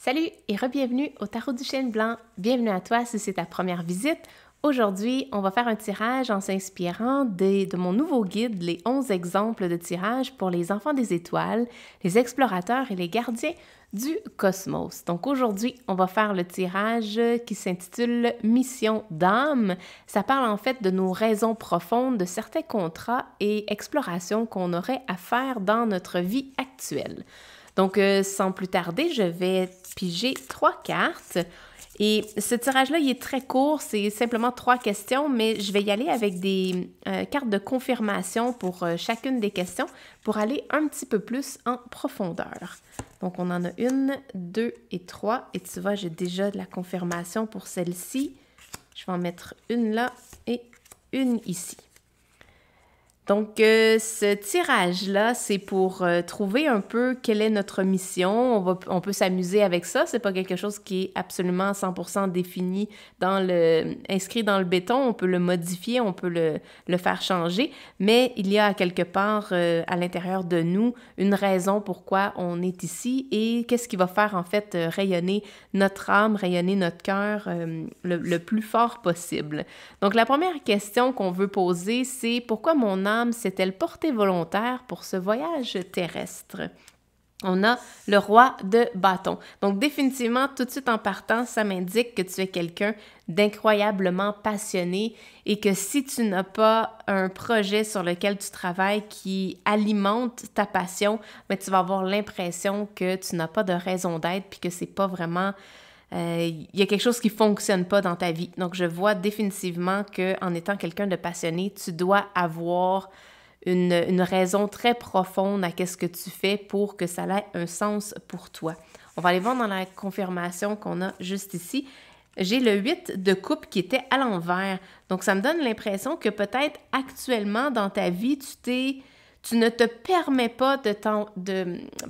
Salut et re-bienvenue au Tarot du Chêne Blanc. Bienvenue à toi si c'est ta première visite. Aujourd'hui, on va faire un tirage en s'inspirant de mon nouveau guide, les 11 exemples de tirage pour les enfants des étoiles, les explorateurs et les gardiens du cosmos. Donc aujourd'hui, on va faire le tirage qui s'intitule Mission d'âme. Ça parle en fait de nos raisons profondes, de certains contrats et explorations qu'on aurait à faire dans notre vie actuelle. Donc, sans plus tarder, je vais piger 3 cartes. Et ce tirage-là, il est très court, c'est simplement 3 questions, mais je vais y aller avec des cartes de confirmation pour chacune des questions pour aller un petit peu plus en profondeur. Donc, on en a 1, 2 et 3. Et tu vois, j'ai déjà de la confirmation pour celle-ci. Je vais en mettre une là et une ici. Donc, ce tirage-là, c'est pour trouver un peu quelle est notre mission. On peut s'amuser avec ça. C'est pas quelque chose qui est absolument 100% défini inscrit dans le béton. On peut le modifier, on peut le faire changer. Mais il y a quelque part à l'intérieur de nous une raison pourquoi on est ici et qu'est-ce qui va faire en fait rayonner notre âme, rayonner notre cœur le plus fort possible. Donc, la première question qu'on veut poser, c'est pourquoi mon âme s'est-elle portée volontaire pour ce voyage terrestre? On a le roi de bâton. Donc, définitivement, tout de suite en partant, ça m'indique que tu es quelqu'un d'incroyablement passionné et que si tu n'as pas un projet sur lequel tu travailles qui alimente ta passion, mais tu vas avoir l'impression que tu n'as pas de raison d'être puis que c'est pas vraiment... il y a quelque chose qui ne fonctionne pas dans ta vie. Donc, je vois définitivement qu'en étant quelqu'un de passionné, tu dois avoir une raison très profonde à ce que tu fais pour que ça ait un sens pour toi. On va aller voir dans la confirmation qu'on a juste ici. J'ai le 8 de coupe qui était à l'envers. Donc, ça me donne l'impression que peut-être actuellement dans ta vie, tu ne te permets pas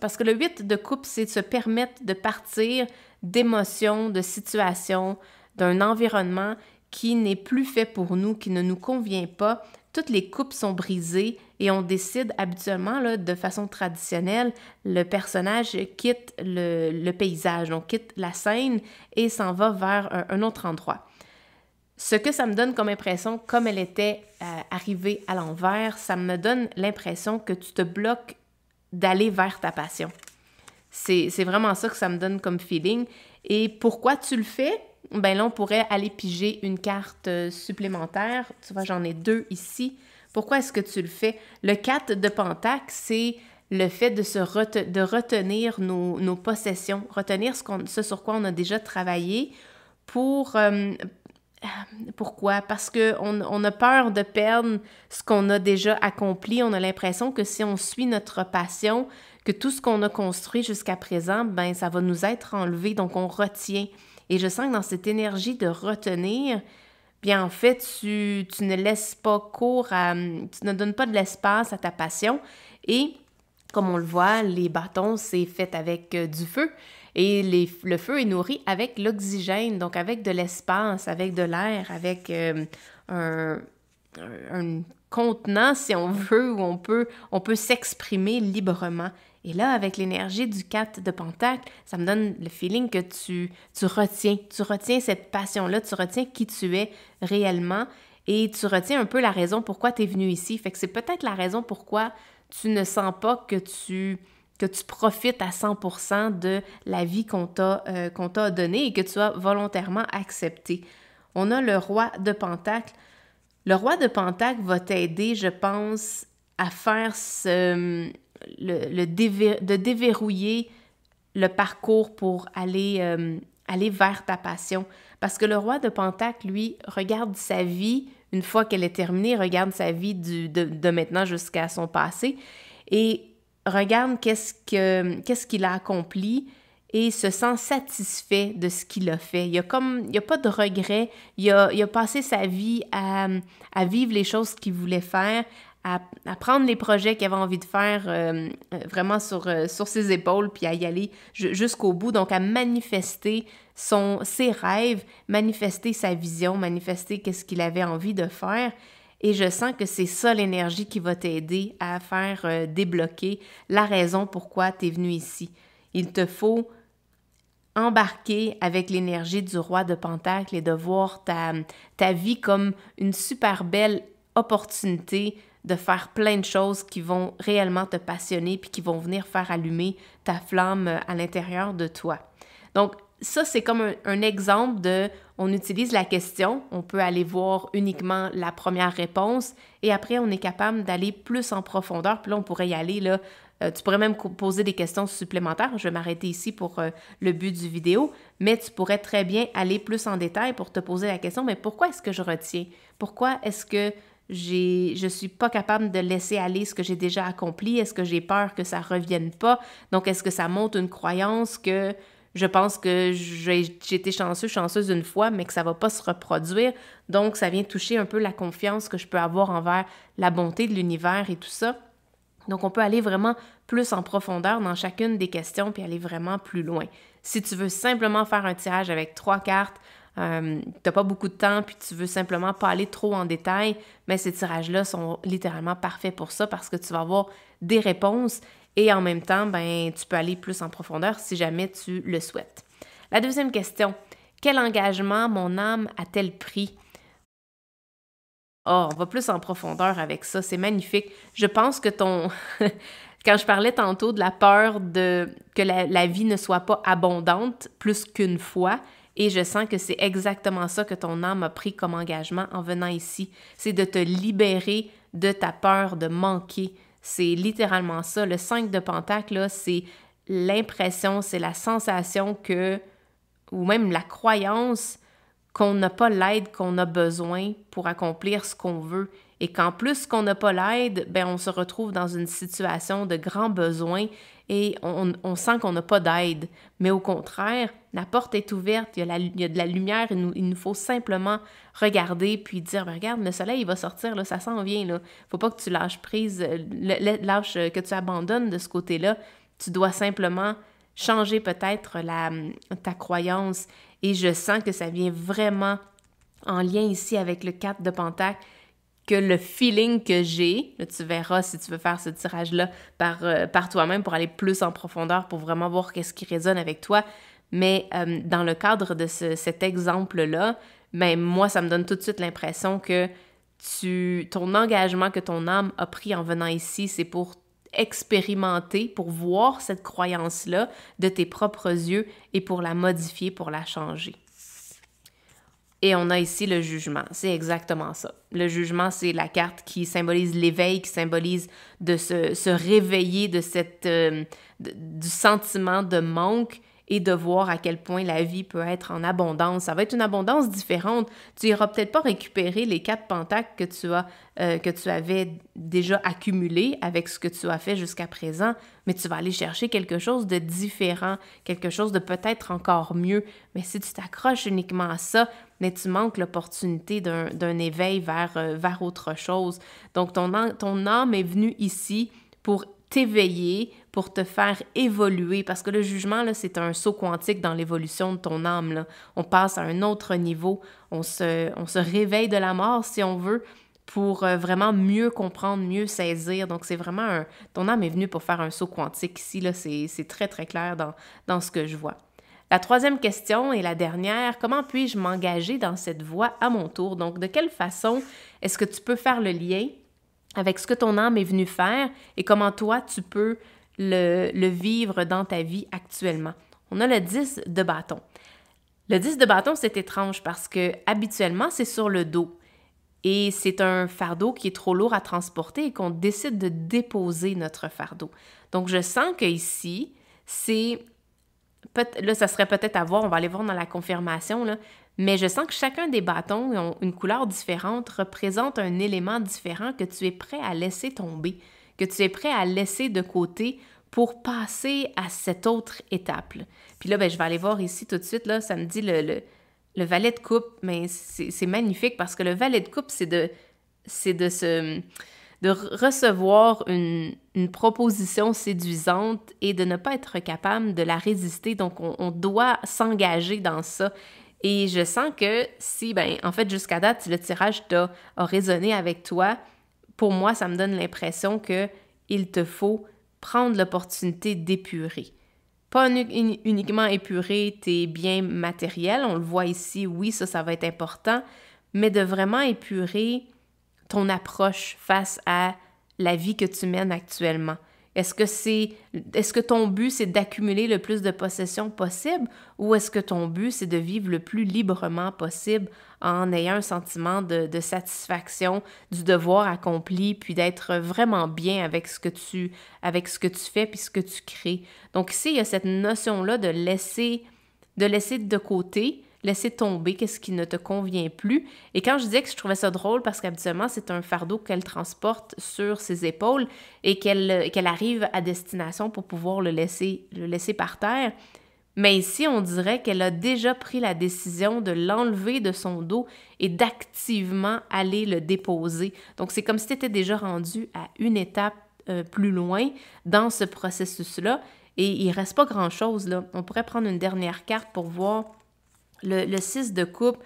parce que le 8 de coupe, c'est de se permettre de partir d'émotions, de situations, d'un environnement qui n'est plus fait pour nous, qui ne nous convient pas. Toutes les coupes sont brisées et on décide habituellement, là, de façon traditionnelle, le personnage quitte le paysage, donc quitte la scène et s'en va vers un autre endroit. Ce que ça me donne comme impression, comme elle était arrivée à l'envers, ça me donne l'impression que tu te bloques d'aller vers ta passion. C'est vraiment ça que ça me donne comme feeling. Et pourquoi tu le fais? Ben là, on pourrait aller piger une carte supplémentaire. Tu vois, j'en ai 2 ici. Pourquoi est-ce que tu le fais? Le 4 de Pentacle, c'est le fait de retenir nos possessions, retenir ce sur quoi on a déjà travaillé pourquoi? Parce qu'on a peur de perdre ce qu'on a déjà accompli. On a l'impression que si on suit notre passion, que tout ce qu'on a construit jusqu'à présent, ben ça va nous être enlevé, donc on retient. Et je sens que dans cette énergie de retenir, bien en fait, tu ne laisses pas tu ne donnes pas de l'espace à ta passion. Et comme on le voit, les bâtons, c'est fait avec du feu. Et le feu est nourri avec l'oxygène, donc avec de l'espace, avec de l'air, avec un contenant, si on veut, où on peut s'exprimer librement. Et là, avec l'énergie du 4 de Pentacle, ça me donne le feeling que tu retiens cette passion-là, tu retiens qui tu es réellement et tu retiens un peu la raison pourquoi tu es venu ici. Fait que c'est peut-être la raison pourquoi tu ne sens pas que tu profites à 100% de la vie qu'on t'a donnée et que tu as volontairement accepté. On a le roi de Pentacle. Le roi de Pentacle va t'aider, je pense, à faire de déverrouiller le parcours pour aller vers ta passion. Parce que le roi de Pentacle, lui, regarde sa vie, une fois qu'elle est terminée, regarde sa vie de maintenant jusqu'à son passé et regarde qu'est-ce qu'il a accompli et se sent satisfait de ce qu'il a fait. Il y a pas de regret. Il a passé sa vie à vivre les choses qu'il voulait faire, à prendre les projets qu'il avait envie de faire vraiment sur ses épaules, puis à y aller jusqu'au bout. Donc, à manifester ses rêves, manifester sa vision, manifester qu'est-ce qu'il avait envie de faire. Et je sens que c'est ça l'énergie qui va t'aider à faire débloquer la raison pourquoi tu es venu ici. Il te faut embarquer avec l'énergie du roi de Pentacle et de voir ta vie comme une super belle opportunité de faire plein de choses qui vont réellement te passionner puis qui vont venir faire allumer ta flamme à l'intérieur de toi. Donc, ça, c'est comme un exemple de, on utilise la question, on peut aller voir uniquement la première réponse et après, on est capable d'aller plus en profondeur. Puis là, on pourrait y aller, là, tu pourrais même poser des questions supplémentaires. Je vais m'arrêter ici pour le but du vidéo, mais tu pourrais très bien aller plus en détail pour te poser la question, mais pourquoi est-ce que je retiens? Pourquoi est-ce que je suis pas capable de laisser aller ce que j'ai déjà accompli? Est-ce que j'ai peur que ça revienne pas? Donc, est-ce que ça montre une croyance que je pense que j'ai été chanceuse une fois, mais que ça va pas se reproduire? Donc, ça vient toucher un peu la confiance que je peux avoir envers la bonté de l'univers et tout ça. Donc, on peut aller vraiment plus en profondeur dans chacune des questions puis aller vraiment plus loin. Si tu veux simplement faire un tirage avec 3 cartes, tu n'as pas beaucoup de temps puis tu veux simplement pas aller trop en détail, mais ces tirages-là sont littéralement parfaits pour ça parce que tu vas avoir des réponses et en même temps, ben, tu peux aller plus en profondeur si jamais tu le souhaites. La deuxième question, quel engagement mon âme a-t-elle pris? Oh, on va plus en profondeur avec ça, c'est magnifique. Je pense que quand je parlais tantôt de la peur que la vie ne soit pas abondante plus qu'une fois, et je sens que c'est exactement ça que ton âme a pris comme engagement en venant ici. C'est de te libérer de ta peur de manquer. C'est littéralement ça. Le 5 de Pentacle, là, c'est l'impression, c'est la sensation que, ou même la croyance qu'on n'a pas l'aide qu'on a besoin pour accomplir ce qu'on veut. Et qu'en plus qu'on n'a pas l'aide, ben on se retrouve dans une situation de grand besoin et on sent qu'on n'a pas d'aide. Mais au contraire, la porte est ouverte, il y a de la lumière, il nous faut simplement regarder puis dire, ben regarde, le soleil il va sortir, là, ça s'en vient. Là. Faut pas que tu lâches prise, que tu abandonnes de ce côté-là. Tu dois simplement changer peut-être ta croyance. Et je sens que ça vient vraiment en lien ici avec le 4 de Pentacle, que le feeling que j'ai, là, tu verras si tu veux faire ce tirage-là par toi-même pour aller plus en profondeur, pour vraiment voir qu'est-ce qui résonne avec toi. Mais dans le cadre de cet exemple-là, ben, moi, ça me donne tout de suite l'impression que ton engagement que ton âme a pris en venant ici, c'est pour expérimenter, pour voir cette croyance-là de tes propres yeux et pour la modifier, pour la changer. Et on a ici le jugement. C'est exactement ça. Le jugement, c'est la carte qui symbolise l'éveil, qui symbolise de se réveiller de du sentiment de manque et de voir à quel point la vie peut être en abondance. Ça va être une abondance différente. Tu n'iras peut-être pas récupérer les 4 pentacles que tu avais déjà accumulés avec ce que tu as fait jusqu'à présent, mais tu vas aller chercher quelque chose de différent, quelque chose de peut-être encore mieux. Mais si tu t'accroches uniquement à ça, mais tu manques l'opportunité d'un éveil vers autre chose. Donc, ton âme est venue ici pour t'éveiller, pour te faire évoluer, parce que le jugement, là, c'est un saut quantique dans l'évolution de ton âme. Là. On passe à un autre niveau, on se réveille de la mort, si on veut, pour vraiment mieux comprendre, mieux saisir. Donc, c'est vraiment ton âme est venue pour faire un saut quantique ici, là, c'est très, très clair dans ce que je vois. La troisième question et la dernière, comment puis-je m'engager dans cette voie à mon tour? Donc, de quelle façon est-ce que tu peux faire le lien avec ce que ton âme est venue faire et comment toi, tu peux le vivre dans ta vie actuellement? On a le 10 de bâton. Le 10 de bâton, c'est étrange parce que habituellement, c'est sur le dos. Et c'est un fardeau qui est trop lourd à transporter et qu'on décide de déposer notre fardeau. Donc, je sens qu'ici, là, ça serait peut-être à voir, on va aller voir dans la confirmation, là, mais je sens que chacun des bâtons ont une couleur différente, représente un élément différent que tu es prêt à laisser tomber, que tu es prêt à laisser de côté pour passer à cette autre étape. Là. Puis là, ben, je vais aller voir ici tout de suite, là, ça me dit le valet de coupe, mais c'est magnifique parce que le valet de coupe, c'est de recevoir une proposition séduisante et de ne pas être capable de la résister. Donc, on doit s'engager dans ça. Et je sens que si, ben, en fait, jusqu'à date, si le tirage a résonné avec toi, pour moi, ça me donne l'impression qu'il te faut prendre l'opportunité d'épurer. Pas uniquement épurer tes biens matériels, on le voit ici, oui, ça va être important, mais de vraiment épurer ton approche face à la vie que tu mènes actuellement. Est-ce que ton but, c'est d'accumuler le plus de possessions possible ou est-ce que ton but, c'est de vivre le plus librement possible en ayant un sentiment de satisfaction, du devoir accompli, puis d'être vraiment bien avec ce que tu fais puis ce que tu crées. Donc ici, il y a cette notion-là de laisser de côté, laisser tomber qu'est-ce qui ne te convient plus. Et quand je disais que je trouvais ça drôle, parce qu'habituellement, c'est un fardeau qu'elle transporte sur ses épaules et qu'elle arrive à destination pour pouvoir le laisser par terre. Mais ici, on dirait qu'elle a déjà pris la décision de l'enlever de son dos et d'activement aller le déposer. Donc, c'est comme si tu étais déjà rendu à une étape plus loin dans ce processus-là. Et il ne reste pas grand-chose, là. On pourrait prendre une dernière carte pour voir le 6 de coupe.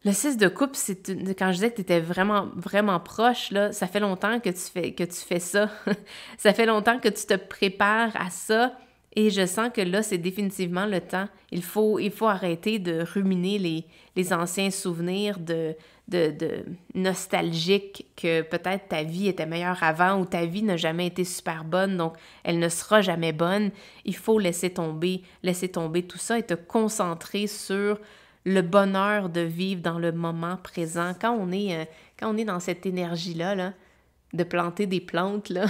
Le 6 de coupe, quand je disais que tu étais vraiment, vraiment proche, là, ça fait longtemps que tu fais ça. Ça fait longtemps que tu te prépares à ça. Et je sens que là, c'est définitivement le temps. Il faut arrêter de ruminer les anciens souvenirs de nostalgiques que peut-être ta vie était meilleure avant ou ta vie n'a jamais été super bonne, donc elle ne sera jamais bonne. Il faut laisser tomber tout ça et te concentrer sur le bonheur de vivre dans le moment présent. Quand on est dans cette énergie-là, là, de planter des plantes, là.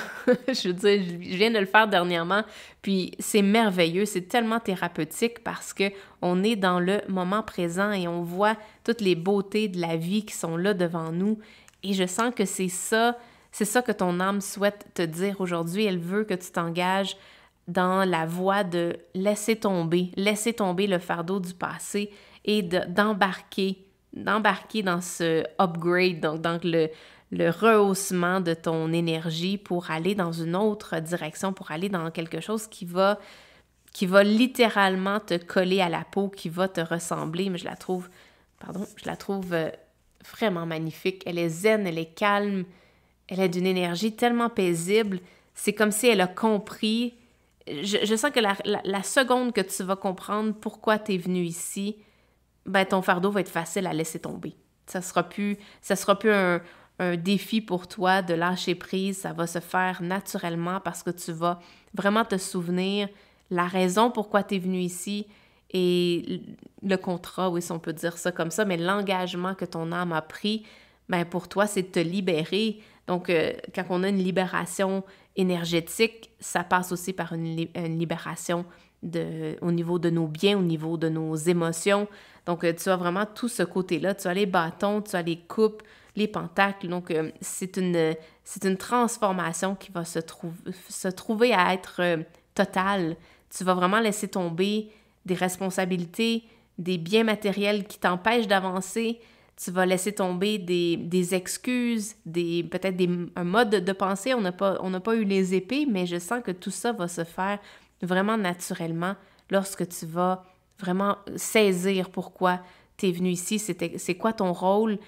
Je veux dire, je viens de le faire dernièrement, puis c'est merveilleux, c'est tellement thérapeutique parce que on est dans le moment présent et on voit toutes les beautés de la vie qui sont là devant nous. Et je sens que c'est ça que ton âme souhaite te dire aujourd'hui. Elle veut que tu t'engages dans la voie de laisser tomber le fardeau du passé et d'embarquer dans ce upgrade, donc dans le rehaussement de ton énergie pour aller dans une autre direction, pour aller dans quelque chose qui va littéralement te coller à la peau, qui va te ressembler. Mais je la trouve vraiment magnifique. Elle est zen, elle est calme, elle est d'une énergie tellement paisible. C'est comme si elle a compris. Je sens que la seconde que tu vas comprendre pourquoi tu es venu ici, ben ton fardeau va être facile à laisser tomber. Ça sera plus un défi pour toi de lâcher prise, ça va se faire naturellement parce que tu vas vraiment te souvenir la raison pourquoi tu es venu ici et le contrat, oui, si on peut dire ça comme ça, mais l'engagement que ton âme a pris, ben pour toi, c'est de te libérer. Donc, quand on a une libération énergétique, ça passe aussi par une libération au niveau de nos biens, au niveau de nos émotions. Donc, tu as vraiment tout ce côté-là. Tu as les bâtons, tu as les coupes, les pentacles. Donc, c'est une transformation qui va se trouver à être totale. Tu vas vraiment laisser tomber des responsabilités, des biens matériels qui t'empêchent d'avancer. Tu vas laisser tomber des excuses, peut-être un mode de pensée. On n'a pas eu les épées, mais je sens que tout ça va se faire vraiment naturellement lorsque tu vas vraiment saisir pourquoi tu es venu ici, c'est quoi ton rôle.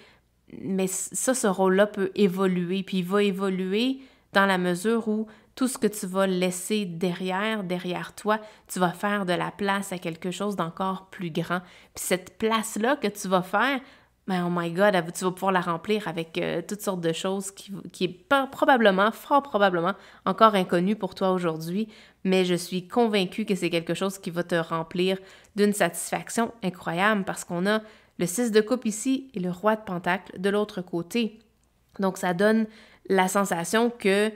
Mais ça, ce rôle-là peut évoluer, puis il va évoluer dans la mesure où tout ce que tu vas laisser derrière toi, tu vas faire de la place à quelque chose d'encore plus grand. Puis cette place-là que tu vas faire, ben oh my God, tu vas pouvoir la remplir avec toutes sortes de choses qui est fort probablement, encore inconnu pour toi aujourd'hui, mais je suis convaincue que c'est quelque chose qui va te remplir d'une satisfaction incroyable parce qu'on a le 6 de coupe ici et le roi de pentacle de l'autre côté. Donc, ça donne la sensation que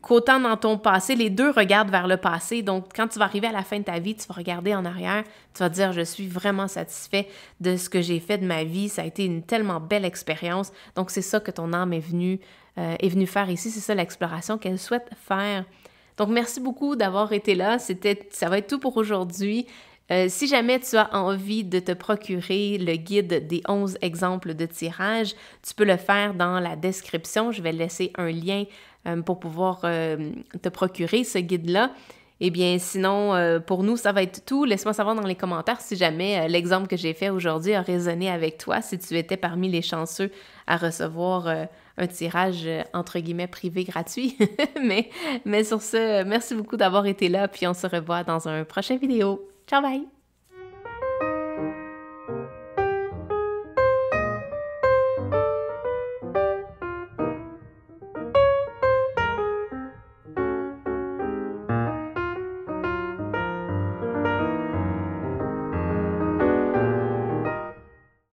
qu'autant dans ton passé, les deux regardent vers le passé. Donc, quand tu vas arriver à la fin de ta vie, tu vas regarder en arrière, tu vas te dire, je suis vraiment satisfait de ce que j'ai fait de ma vie. Ça a été une tellement belle expérience. Donc, c'est ça que ton âme est venue faire ici. C'est ça l'exploration qu'elle souhaite faire. Donc, merci beaucoup d'avoir été là. Ça va être tout pour aujourd'hui. Si jamais tu as envie de te procurer le guide des 11 exemples de tirage, tu peux le faire dans la description. Je vais laisser un lien pour pouvoir te procurer ce guide-là. Eh bien, sinon, pour nous, ça va être tout. Laisse-moi savoir dans les commentaires si jamais l'exemple que j'ai fait aujourd'hui a résonné avec toi, si tu étais parmi les chanceux à recevoir un tirage entre guillemets privé gratuit. mais sur ce, merci beaucoup d'avoir été là, puis on se revoit dans un prochain vidéo. Ciao, bye!